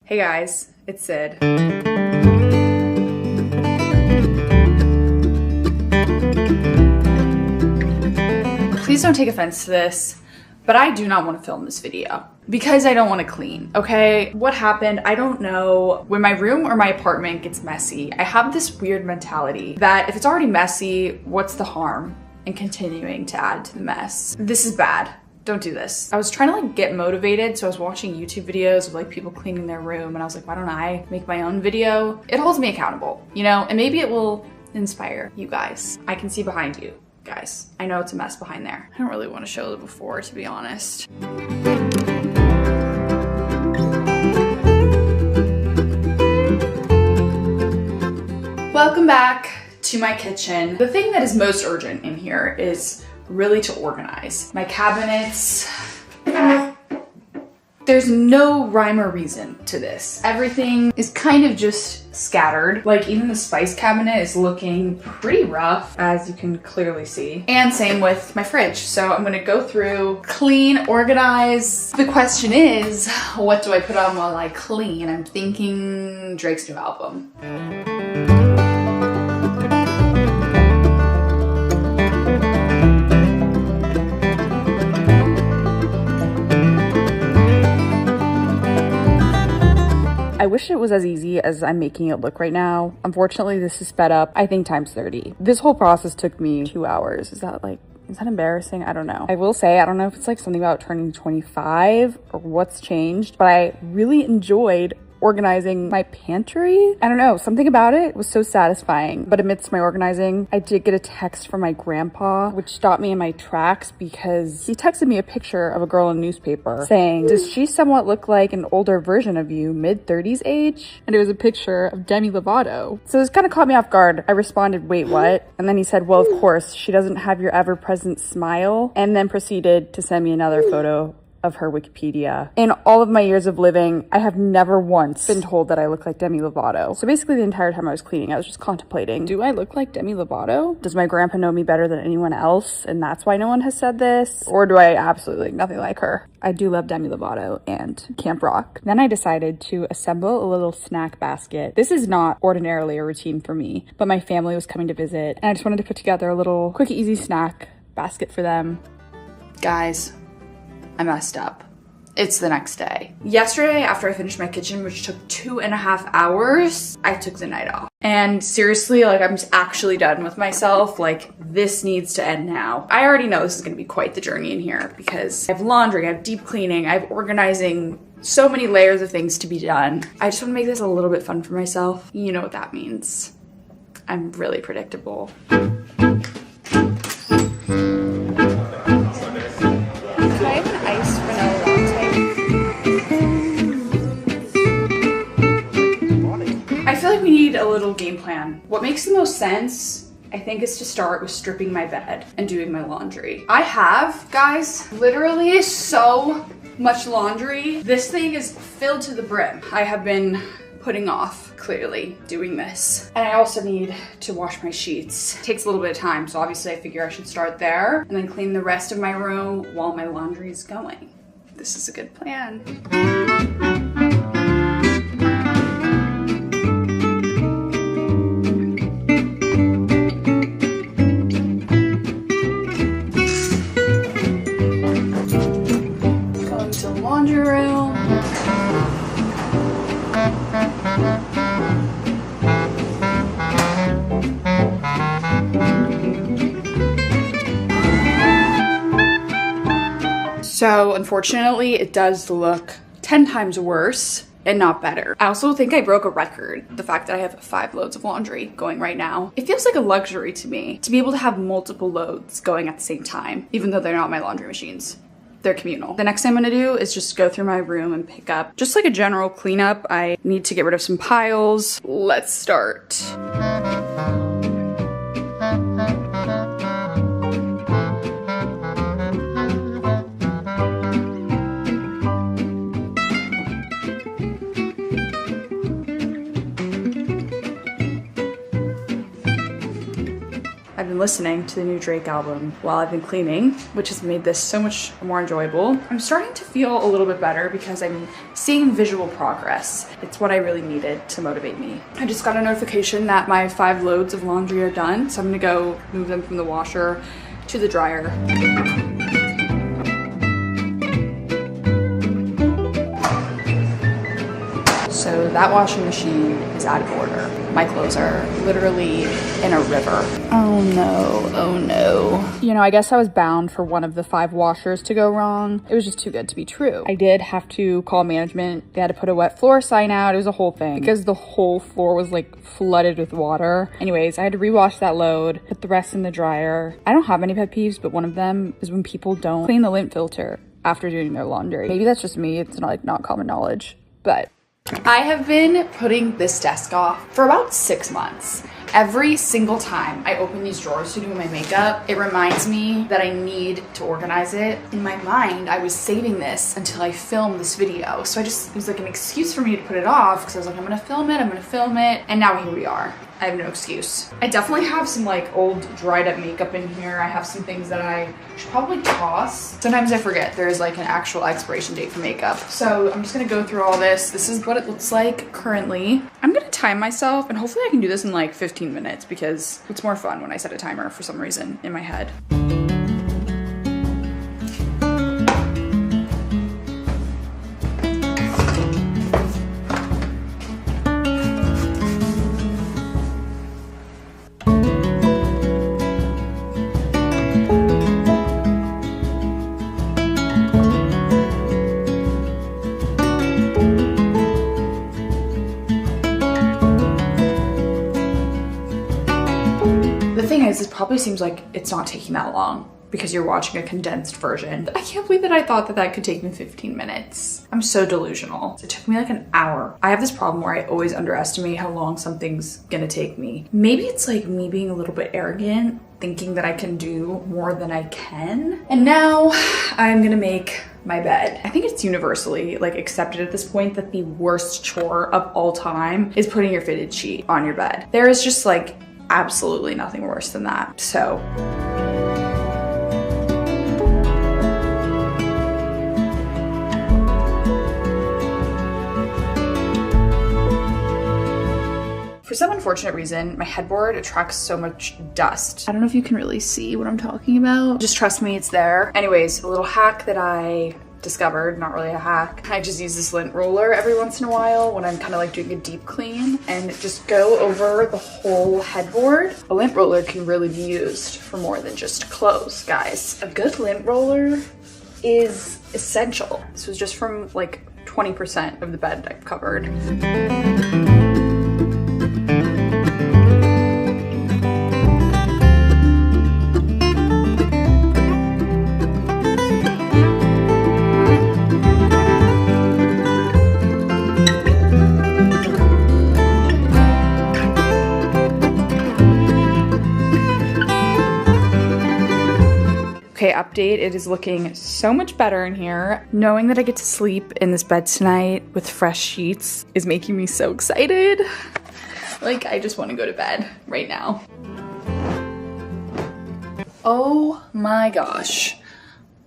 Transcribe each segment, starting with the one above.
Hey guys, it's Sid. Please don't take offense to this, but I do not want to film this video because I don't want to clean, okay? What happened, I don't know. When my room or my apartment gets messy, I have this weird mentality that if it's already messy, what's the harm in continuing to add to the mess? This is bad. Don't do this. I was trying to get motivated, so I was watching YouTube videos of people cleaning their room, and I was like, why don't I make my own video? It holds me accountable, and maybe it will inspire you guys. I can see behind you guys. I know it's a mess behind there. I don't really want to show the before, to be honest. Welcome back to my kitchen. The thing that is most urgent in here is really to organize my cabinets. There's no rhyme or reason to this. Everything is kind of just scattered. Even the spice cabinet is looking pretty rough, as you can clearly see. And same with my fridge. So I'm gonna go through, clean, organize. The question is, what do I put on while I clean? I'm thinking Drake's new album. I wish it was as easy as I'm making it look right now. Unfortunately, this is sped up, I think, times 30. This whole process took me 2 hours. Is that embarrassing? I don't know. I will say, I don't know if it's something about turning 25 or what's changed, but I really enjoyed organizing my pantry. I don't know, something about it was so satisfying. But amidst my organizing, I did get a text from my grandpa, which stopped me in my tracks because he texted me a picture of a girl in a newspaper saying, does she somewhat look like an older version of you, mid-30s age? And it was a picture of Demi Lovato. So this kind of caught me off guard. I responded, wait, what? And then he said, well, of course, she doesn't have your ever-present smile, and then proceeded to send me another photo of her Wikipedia. In all of my years of living, I have never once been told that I look like Demi Lovato. So basically the entire time I was cleaning, I was just contemplating, do I look like Demi Lovato? Does my grandpa know me better than anyone else, and that's why no one has said this? Or do I absolutely look nothing like her? I do love Demi Lovato and Camp Rock. Then I decided to assemble a little snack basket. This is not ordinarily a routine for me, but my family was coming to visit, and I just wanted to put together a little quick, easy snack basket for them. Guys, I messed up. It's the next day. Yesterday, after I finished my kitchen, which took 2.5 hours, I took the night off. And seriously, I'm just actually done with myself. This needs to end now. I already know this is gonna be quite the journey in here because I have laundry, I have deep cleaning, I have organizing, so many layers of things to be done. I just wanna make this a little bit fun for myself. You know what that means. I'm really predictable. We need a little game plan. What makes the most sense, I think, is to start with stripping my bed and doing my laundry. I have, guys, literally so much laundry. This thing is filled to the brim. I have been putting off, clearly, doing this. And I also need to wash my sheets. It takes a little bit of time, so obviously I figure I should start there and then clean the rest of my room while my laundry is going. This is a good plan. So unfortunately, it does look 10 times worse and not better. I also think I broke a record. The fact that I have 5 loads of laundry going right now. It feels like a luxury to me to be able to have multiple loads going at the same time, even though they're not my laundry machines. They're communal. The next thing I'm gonna do is just go through my room and pick up just a general cleanup. I need to get rid of some piles. Let's start. I've been listening to the new Drake album while I've been cleaning, which has made this so much more enjoyable. I'm starting to feel a little bit better because I'm seeing visual progress. It's what I really needed to motivate me. I just got a notification that my 5 loads of laundry are done, so I'm gonna go move them from the washer to the dryer. So that washing machine is out of order. My clothes are literally in a river. Oh no, oh no. You know, I guess I was bound for one of the 5 washers to go wrong. It was just too good to be true. I did have to call management. They had to put a wet floor sign out. It was a whole thing because the whole floor was like flooded with water. Anyways, I had to rewash that load, put the rest in the dryer. I don't have any pet peeves, but one of them is when people don't clean the lint filter after doing their laundry. Maybe that's just me. It's not like not common knowledge, but I have been putting this desk off for about 6 months. Every single time I open these drawers to do my makeup, it reminds me that I need to organize it. In my mind, I was saving this until I filmed this video. So it was like an excuse for me to put it off because I was like, I'm gonna film it. And now here we are. I have no excuse. I definitely have some like old dried up makeup in here. I have some things that I should probably toss. Sometimes I forget there's like an actual expiration date for makeup. So I'm just gonna go through all this. This is what it looks like currently. I'm gonna time myself and hopefully I can do this in like 15 minutes because it's more fun when I set a timer for some reason in my head. This probably seems like it's not taking that long because you're watching a condensed version. I can't believe that I thought that could take me 15 minutes. I'm so delusional. It took me like an hour. I have this problem where I always underestimate how long something's gonna take me. Maybe it's like me being a little bit arrogant, thinking that I can do more than I can. And now I'm gonna make my bed. I think it's universally like accepted at this point that the worst chore of all time is putting your fitted sheet on your bed. There is just like absolutely nothing worse than that. So for some unfortunate reason, my headboard attracts so much dust. I don't know if you can really see what I'm talking about. Just trust me, it's there. Anyways, a little hack that I discovered, not really a hack. I just use this lint roller every once in a while when I'm kind of like doing a deep clean and just go over the whole headboard. A lint roller can really be used for more than just clothes, guys. A good lint roller is essential. This was just from like 20% of the bed I've covered. Okay, update, it is looking so much better in here. Knowing that I get to sleep in this bed tonight with fresh sheets is making me so excited. Like, I just want to go to bed right now. Oh my gosh.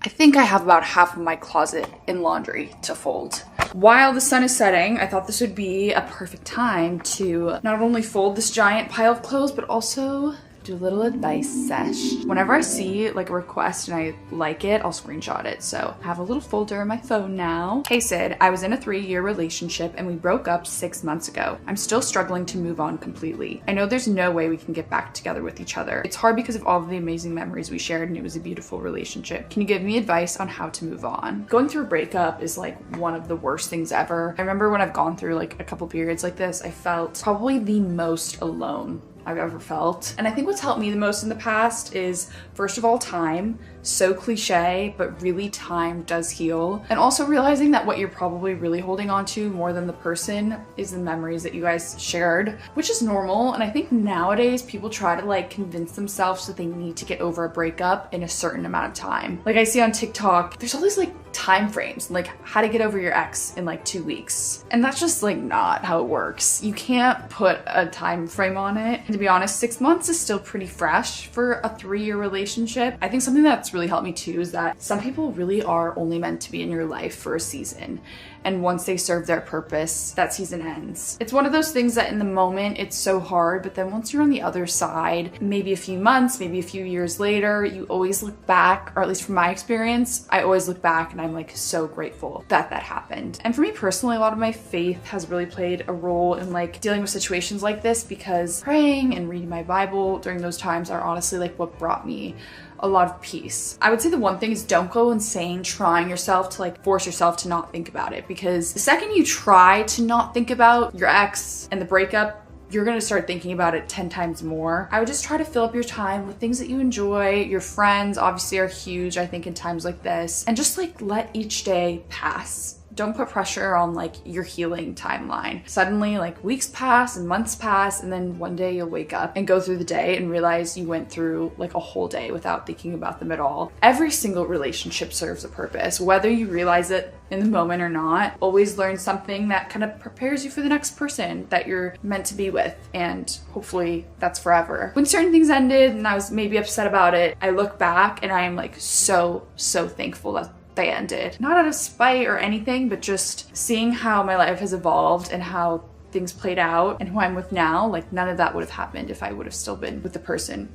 I think I have about half of my closet in laundry to fold. While the sun is setting, I thought this would be a perfect time to not only fold this giant pile of clothes, but also do a little advice sesh. Whenever I see like a request and I like it, I'll screenshot it. So I have a little folder in my phone now. Hey Sid, I was in a 3-year relationship and we broke up 6 months ago. I'm still struggling to move on completely. I know there's no way we can get back together with each other. It's hard because of all of the amazing memories we shared and it was a beautiful relationship. Can you give me advice on how to move on? Going through a breakup is like one of the worst things ever. I remember when I've gone through like a couple periods like this, I felt probably the most alone I've ever felt. And I think what's helped me the most in the past is, first of all, time. So cliche, but really time does heal. And also realizing that what you're probably really holding on to more than the person is the memories that you guys shared, which is normal. And I think nowadays people try to like convince themselves that they need to get over a breakup in a certain amount of time. Like I see on TikTok, there's all these like time frames, like how to get over your ex in like 2 weeks. And that's just like not how it works. You can't put a time frame on it. And to be honest, 6 months is still pretty fresh for a 3-year relationship. I think something that's really helped me too is that some people really are only meant to be in your life for a season. And once they serve their purpose, that season ends. It's one of those things that in the moment, it's so hard, but then once you're on the other side, maybe a few months, maybe a few years later, you always look back, or at least from my experience, I always look back and I'm like so grateful that that happened. And for me personally, a lot of my faith has really played a role in like dealing with situations like this, because praying and reading my Bible during those times are honestly like what brought me a lot of peace. I would say the one thing is don't go insane trying yourself to like force yourself to not think about it, because the second you try to not think about your ex and the breakup, you're gonna start thinking about it 10 times more. I would just try to fill up your time with things that you enjoy. Your friends obviously are huge, I think, in times like this, and just like let each day pass. Don't put pressure on like your healing timeline. Suddenly like weeks pass and months pass, and then one day you'll wake up and go through the day and realize you went through like a whole day without thinking about them at all. Every single relationship serves a purpose, whether you realize it in the moment or not. Always learn something that kind of prepares you for the next person that you're meant to be with, and hopefully that's forever. When certain things ended and I was maybe upset about it, I look back and I am like so thankful that they ended. Not out of spite or anything, but just seeing how my life has evolved and how things played out and who I'm with now, like none of that would have happened if I would have still been with the person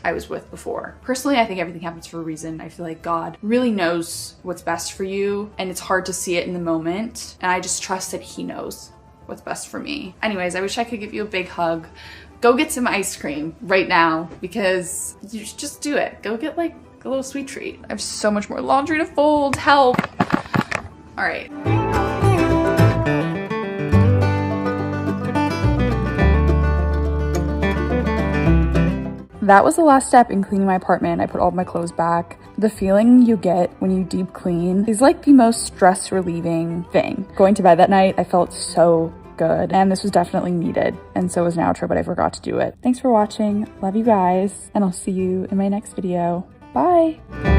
I was with before. Personally, I think everything happens for a reason. I feel like God really knows what's best for you, and it's hard to see it in the moment. And I just trust that He knows what's best for me. Anyways, I wish I could give you a big hug. Go get some ice cream right now, because you should just do it. Go get like a little sweet treat. I have so much more laundry to fold. Help. All right. That was the last step in cleaning my apartment. I put all of my clothes back. The feeling you get when you deep clean is like the most stress relieving thing. Going to bed that night, I felt so good, and this was definitely needed, and so was an outro, but I forgot to do it. Thanks for watching. Love you guys, and I'll see you in my next video. Bye.